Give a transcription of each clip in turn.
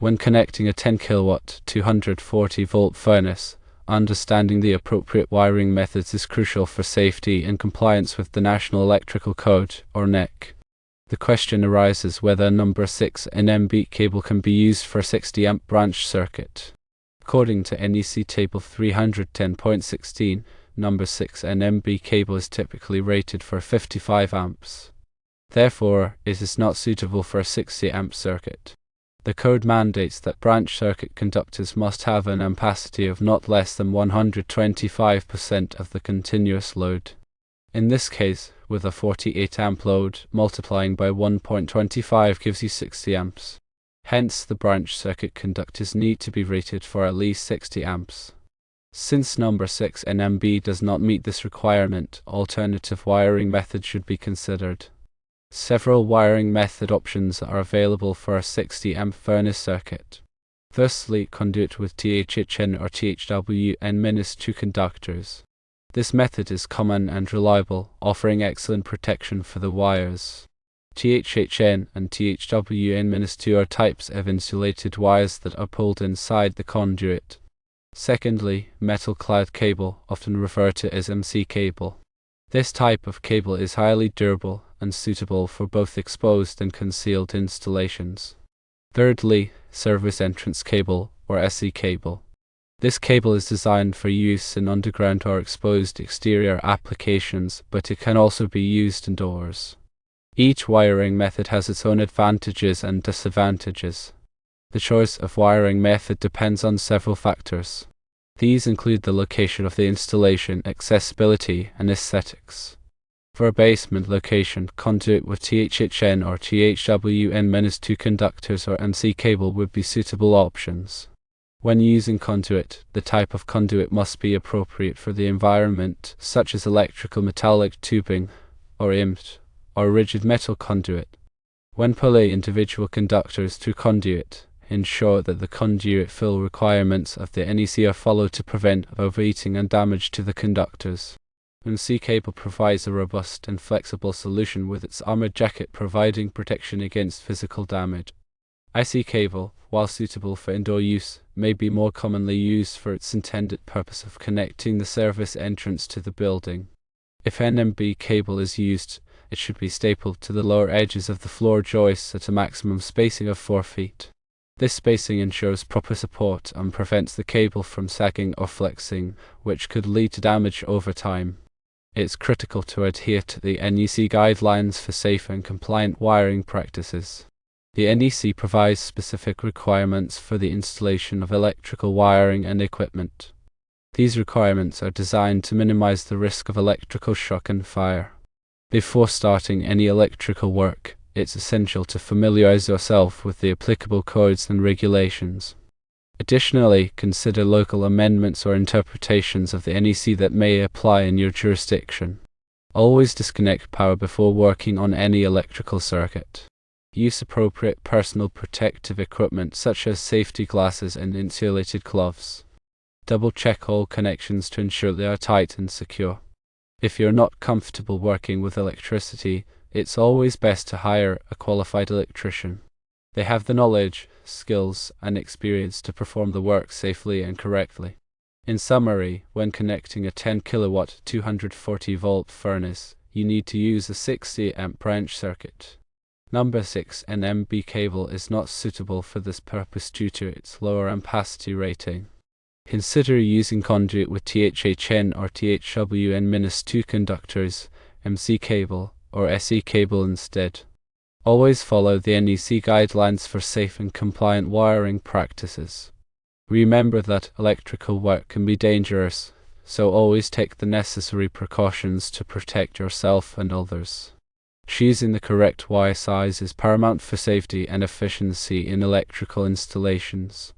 When connecting a 10 kilowatt 240 volt furnace, understanding the appropriate wiring methods is crucial for safety and compliance with the National Electrical Code, or NEC. The question arises whether a number 6 NMB cable can be used for a 60 amp branch circuit. According to NEC Table 310.16, number 6 NMB cable is typically rated for 55 amps. Therefore, it is not suitable for a 60 amp circuit. The code mandates that branch circuit conductors must have an ampacity of not less than 125% of the continuous load. In this case, with a 48 amp load, multiplying by 1.25 gives you 60 amps. Hence, the branch circuit conductors need to be rated for at least 60 amps. Since number 6 NMB does not meet this requirement, alternative wiring methods should be considered. Several wiring method options are available for a 60 amp furnace circuit. Firstly, conduit with THHN or THWN-2 conductors. This method is common and reliable, offering excellent protection for the wires. THHN and THWN-2 are types of insulated wires that are pulled inside the conduit. Secondly, metal clad cable, often referred to as MC cable. This type of cable is highly durable and suitable for both exposed and concealed installations. Thirdly, service entrance cable, or SE cable. This cable is designed for use in underground or exposed exterior applications, but it can also be used indoors. Each wiring method has its own advantages and disadvantages. The choice of wiring method depends on several factors. These include the location of the installation, accessibility, and aesthetics. For a basement location, conduit with THHN or THWN-2 conductors or MC cable would be suitable options. When using conduit, the type of conduit must be appropriate for the environment, such as electrical metallic tubing, or IMT, or rigid metal conduit. When pulling individual conductors through conduit, ensure that the conduit fill requirements of the NEC are followed to prevent overheating and damage to the conductors. MC cable provides a robust and flexible solution with its armored jacket providing protection against physical damage. IC cable, while suitable for indoor use, may be more commonly used for its intended purpose of connecting the service entrance to the building. If NMB cable is used, it should be stapled to the lower edges of the floor joists at a maximum spacing of 4 feet. This spacing ensures proper support and prevents the cable from sagging or flexing, which could lead to damage over time. It's critical to adhere to the NEC guidelines for safe and compliant wiring practices. The NEC provides specific requirements for the installation of electrical wiring and equipment. These requirements are designed to minimize the risk of electrical shock and fire. Before starting any electrical work, it's essential to familiarize yourself with the applicable codes and regulations. Additionally, consider local amendments or interpretations of the NEC that may apply in your jurisdiction. Always disconnect power before working on any electrical circuit. Use appropriate personal protective equipment such as safety glasses and insulated gloves. Double-check all connections to ensure they are tight and secure. If you're not comfortable working with electricity, it's always best to hire a qualified electrician. They have the knowledge, skills, and experience to perform the work safely and correctly. In summary, when connecting a 10 kilowatt 240 volt furnace, you need to use a 60 amp branch circuit. Number 6 NMB cable is not suitable for this purpose due to its lower ampacity rating. Consider using conduit with THHN or THWN-2 conductors, MC cable, or SE cable instead. Always follow the NEC guidelines for safe and compliant wiring practices. Remember that electrical work can be dangerous, so always take the necessary precautions to protect yourself and others. Choosing the correct wire size is paramount for safety and efficiency in electrical installations.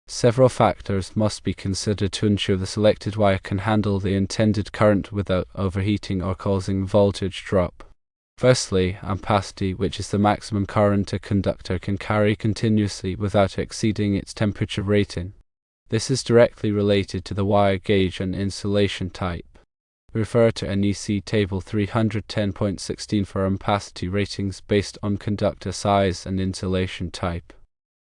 Several factors must be considered to ensure the selected wire can handle the intended current without overheating or causing voltage drop. Firstly, ampacity, which is the maximum current a conductor can carry continuously without exceeding its temperature rating. This is directly related to the wire gauge and insulation type. Refer to NEC Table 310.16 for ampacity ratings based on conductor size and insulation type.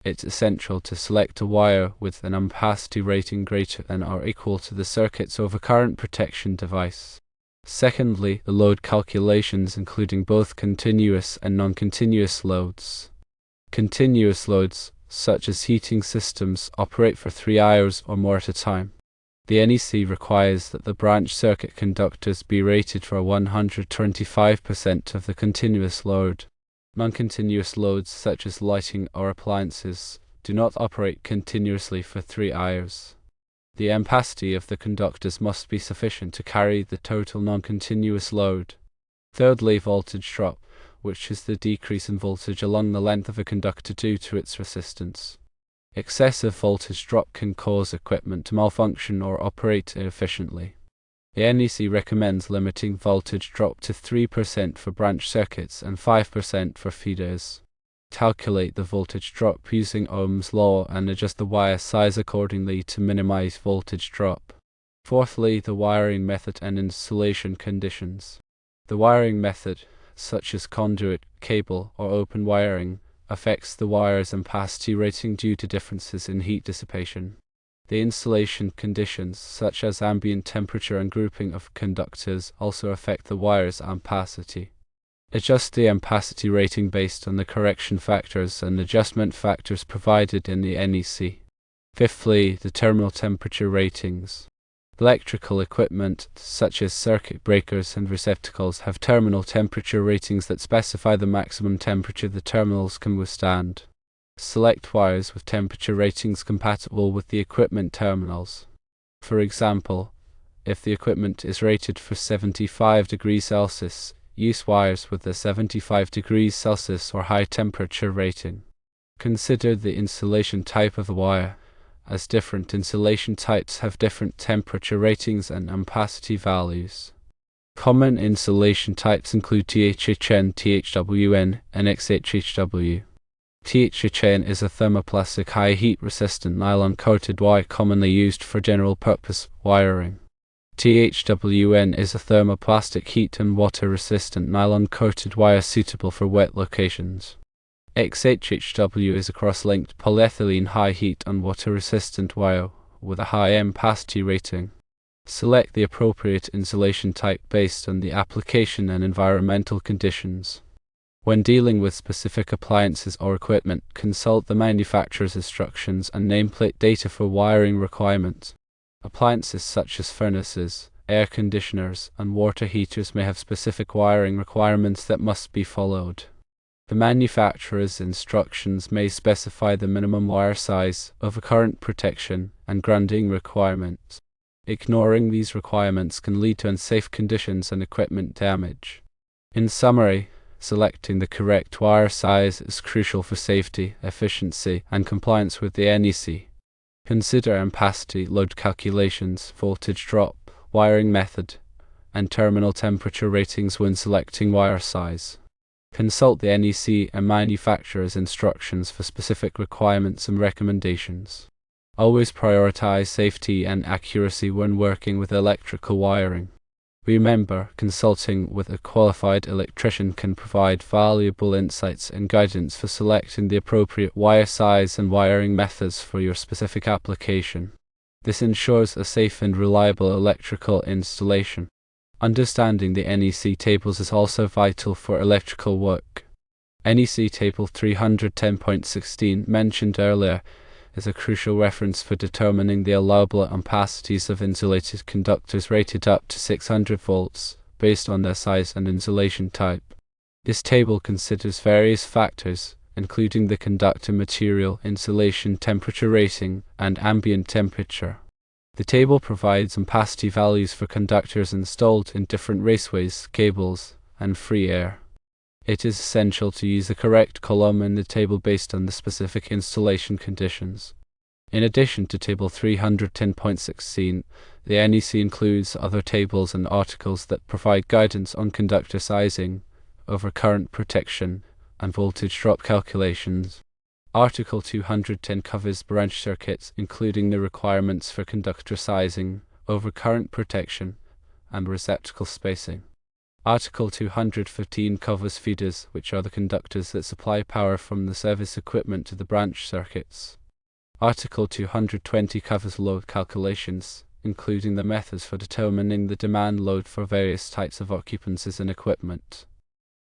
It's essential to select a wire with an ampacity rating greater than or equal to the circuit's overcurrent protection device. Secondly, the load calculations including both continuous and non-continuous loads. Continuous loads, such as heating systems, operate for 3 hours or more at a time. The NEC requires that the branch circuit conductors be rated for 125% of the continuous load. Non-continuous loads, such as lighting or appliances, do not operate continuously for 3 hours. The ampacity of the conductors must be sufficient to carry the total non-continuous load. Thirdly, voltage drop, which is the decrease in voltage along the length of a conductor due to its resistance. Excessive voltage drop can cause equipment to malfunction or operate inefficiently. The NEC recommends limiting voltage drop to 3% for branch circuits and 5% for feeders. Calculate the voltage drop using Ohm's law and adjust the wire size accordingly to minimize voltage drop. Fourthly, the wiring method and installation conditions. The wiring method, such as conduit, cable, or open wiring, affects the wire's ampacity rating due to differences in heat dissipation. The installation conditions, such as ambient temperature and grouping of conductors, also affect the wire's ampacity. Adjust the ampacity rating based on the correction factors and adjustment factors provided in the NEC. Fifthly, the terminal temperature ratings. Electrical equipment, such as circuit breakers and receptacles, have terminal temperature ratings that specify the maximum temperature the terminals can withstand. Select wires with temperature ratings compatible with the equipment terminals. For example, if the equipment is rated for 75 degrees Celsius, use wires with a 75 degrees Celsius or high temperature rating. Consider the insulation type of the wire, as different insulation types have different temperature ratings and ampacity values. Common insulation types include THHN, THWN, and XHHW. THHN is a thermoplastic high heat resistant nylon coated wire commonly used for general purpose wiring. THWN is a thermoplastic heat and water resistant nylon coated wire suitable for wet locations. XHHW is a cross-linked polyethylene high heat and water resistant wire with a high ampacity rating. Select the appropriate insulation type based on the application and environmental conditions. When dealing with specific appliances or equipment, consult the manufacturer's instructions and nameplate data for wiring requirements. Appliances such as furnaces, air conditioners, and water heaters may have specific wiring requirements that must be followed. The manufacturer's instructions may specify the minimum wire size, overcurrent protection, and grounding requirements. Ignoring these requirements can lead to unsafe conditions and equipment damage. In summary, selecting the correct wire size is crucial for safety, efficiency, and compliance with the NEC. Consider ampacity, load calculations, voltage drop, wiring method, and terminal temperature ratings when selecting wire size. Consult the NEC and manufacturer's instructions for specific requirements and recommendations. Always prioritize safety and accuracy when working with electrical wiring. Remember, consulting with a qualified electrician can provide valuable insights and guidance for selecting the appropriate wire size and wiring methods for your specific application. This ensures a safe and reliable electrical installation. Understanding the NEC tables is also vital for electrical work. NEC Table 310.16 mentioned earlier is a crucial reference for determining the allowable ampacities of insulated conductors rated up to 600 volts, based on their size and insulation type. This table considers various factors, including the conductor material, insulation temperature rating, and ambient temperature. The table provides ampacity values for conductors installed in different raceways, cables, and free air. It is essential to use the correct column in the table based on the specific installation conditions. In addition to Table 310.16, the NEC includes other tables and articles that provide guidance on conductor sizing, overcurrent protection, and voltage drop calculations. Article 210 covers branch circuits, including the requirements for conductor sizing, overcurrent protection, and receptacle spacing. Article 215 covers feeders, which are the conductors that supply power from the service equipment to the branch circuits. Article 220 covers load calculations, including the methods for determining the demand load for various types of occupancies and equipment.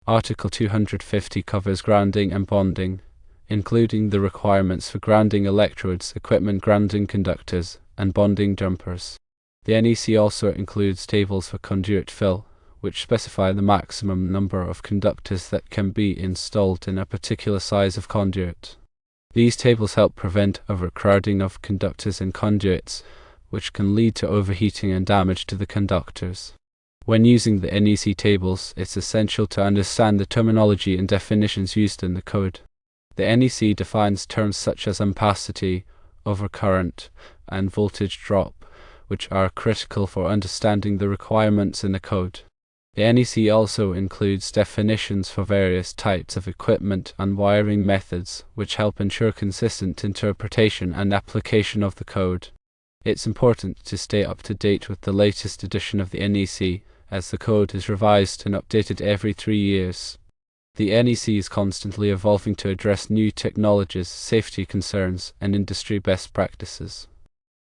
Article 250 covers grounding and bonding, including the requirements for grounding electrodes, equipment grounding conductors, and bonding jumpers. The NEC also includes tables for conduit fill, which specify the maximum number of conductors that can be installed in a particular size of conduit. These tables help prevent overcrowding of conductors in conduits, which can lead to overheating and damage to the conductors. When using the NEC tables, it's essential to understand the terminology and definitions used in the code. The NEC defines terms such as ampacity, overcurrent, and voltage drop, which are critical for understanding the requirements in the code. The NEC also includes definitions for various types of equipment and wiring methods, which help ensure consistent interpretation and application of the code. It's important to stay up to date with the latest edition of the NEC, as the code is revised and updated every 3 years. The NEC is constantly evolving to address new technologies, safety concerns, and industry best practices.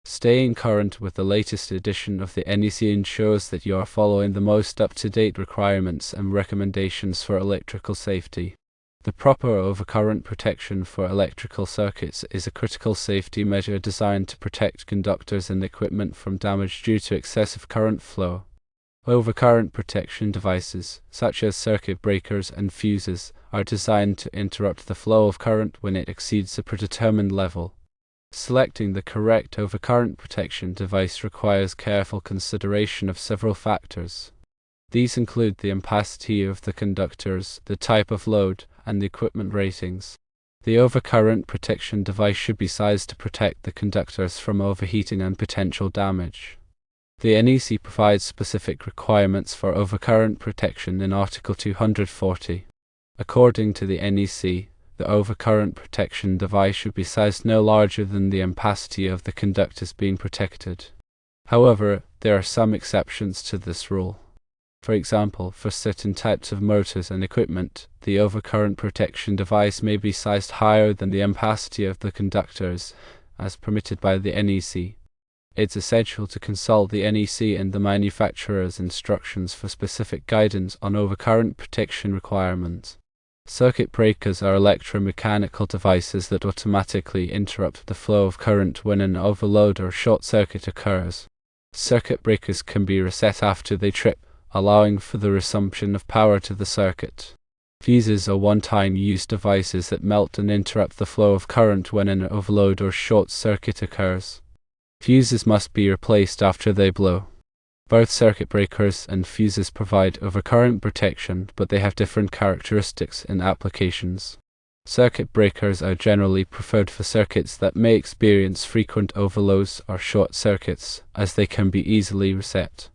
Staying current with the latest edition of the NEC ensures that you are following the most up-to-date requirements and recommendations for electrical safety. The proper overcurrent protection for electrical circuits is a critical safety measure designed to protect conductors and equipment from damage due to excessive current flow. Overcurrent protection devices, such as circuit breakers and fuses, are designed to interrupt the flow of current when it exceeds a predetermined level. Selecting the correct overcurrent protection device requires careful consideration of several factors. These include the ampacity of the conductors, the type of load, and the equipment ratings. The overcurrent protection device should be sized to protect the conductors from overheating and potential damage. The NEC provides specific requirements for overcurrent protection in Article 240. According to the NEC, the overcurrent protection device should be sized no larger than the ampacity of the conductors being protected. However, there are some exceptions to this rule. For example, for certain types of motors and equipment, the overcurrent protection device may be sized higher than the ampacity of the conductors, as permitted by the NEC. It's essential to consult the NEC and the manufacturer's instructions for specific guidance on overcurrent protection requirements. Circuit breakers are electromechanical devices that automatically interrupt the flow of current when an overload or short circuit occurs. Circuit breakers can be reset after they trip, allowing for the resumption of power to the circuit. Fuses are one-time use devices that melt and interrupt the flow of current when an overload or short circuit occurs. Fuses must be replaced after they blow. Both circuit breakers and fuses provide overcurrent protection, but they have different characteristics in applications. Circuit breakers are generally preferred for circuits that may experience frequent overloads or short circuits, as they can be easily reset.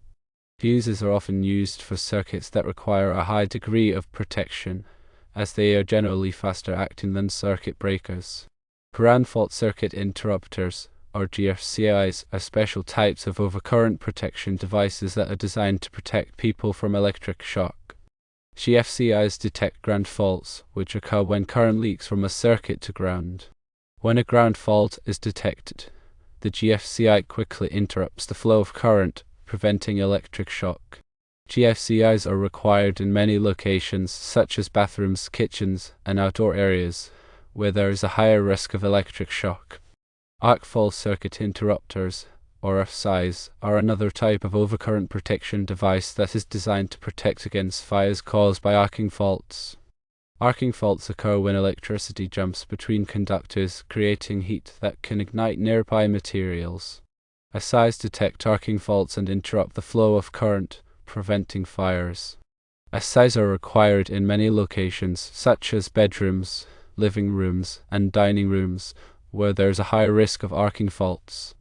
Fuses are often used for circuits that require a high degree of protection, as they are generally faster acting than circuit breakers. Ground fault circuit interrupters, or GFCIs, are special types of overcurrent protection devices that are designed to protect people from electric shock. GFCIs detect ground faults, which occur when current leaks from a circuit to ground. When a ground fault is detected, the GFCI quickly interrupts the flow of current, preventing electric shock. GFCIs are required in many locations, such as bathrooms, kitchens, and outdoor areas, where there is a higher risk of electric shock. Arc fault circuit interrupters, or RFCIs, are another type of overcurrent protection device that is designed to protect against fires caused by arcing faults. Arcing faults occur when electricity jumps between conductors, creating heat that can ignite nearby materials. RFCIs detect arcing faults and interrupt the flow of current, preventing fires. RFCIs are required in many locations, such as bedrooms, living rooms, and dining rooms, where there is a high risk of arcing faults.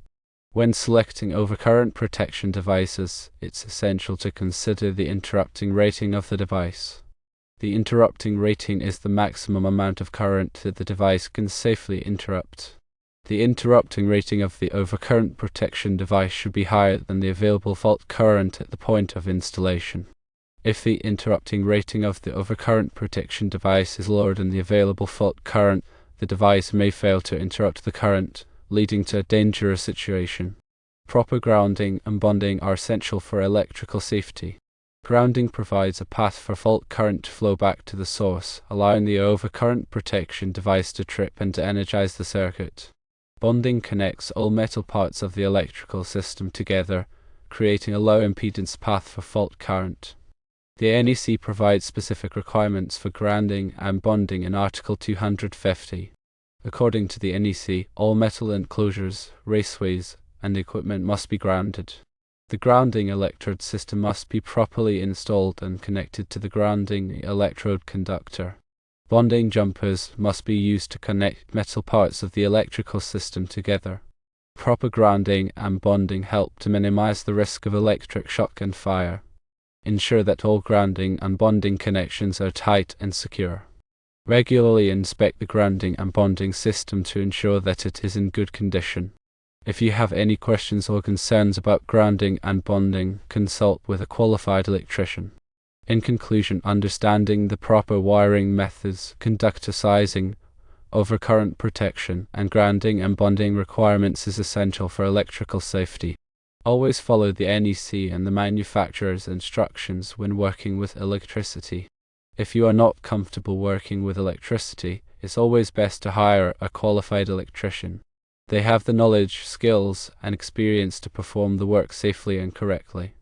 When selecting overcurrent protection devices, it's essential to consider the interrupting rating of the device. The interrupting rating is the maximum amount of current that the device can safely interrupt. The interrupting rating of the overcurrent protection device should be higher than the available fault current at the point of installation. If the interrupting rating of the overcurrent protection device is lower than the available fault current, the device may fail to interrupt the current, leading to a dangerous situation. Proper grounding and bonding are essential for electrical safety. Grounding provides a path for fault current to flow back to the source, allowing the overcurrent protection device to trip and to energize the circuit. Bonding connects all metal parts of the electrical system together, creating a low impedance path for fault current. The NEC provides specific requirements for grounding and bonding in Article 250. According to the NEC, all metal enclosures, raceways, and equipment must be grounded. The grounding electrode system must be properly installed and connected to the grounding electrode conductor. Bonding jumpers must be used to connect metal parts of the electrical system together. Proper grounding and bonding help to minimize the risk of electric shock and fire. Ensure that all grounding and bonding connections are tight and secure. Regularly inspect the grounding and bonding system to ensure that it is in good condition. If you have any questions or concerns about grounding and bonding, consult with a qualified electrician. In conclusion, understanding the proper wiring methods, conductor sizing, overcurrent protection, and grounding and bonding requirements is essential for electrical safety. Always follow the NEC and the manufacturer's instructions when working with electricity. If you are not comfortable working with electricity, it's always best to hire a qualified electrician. They have the knowledge, skills, and experience to perform the work safely and correctly.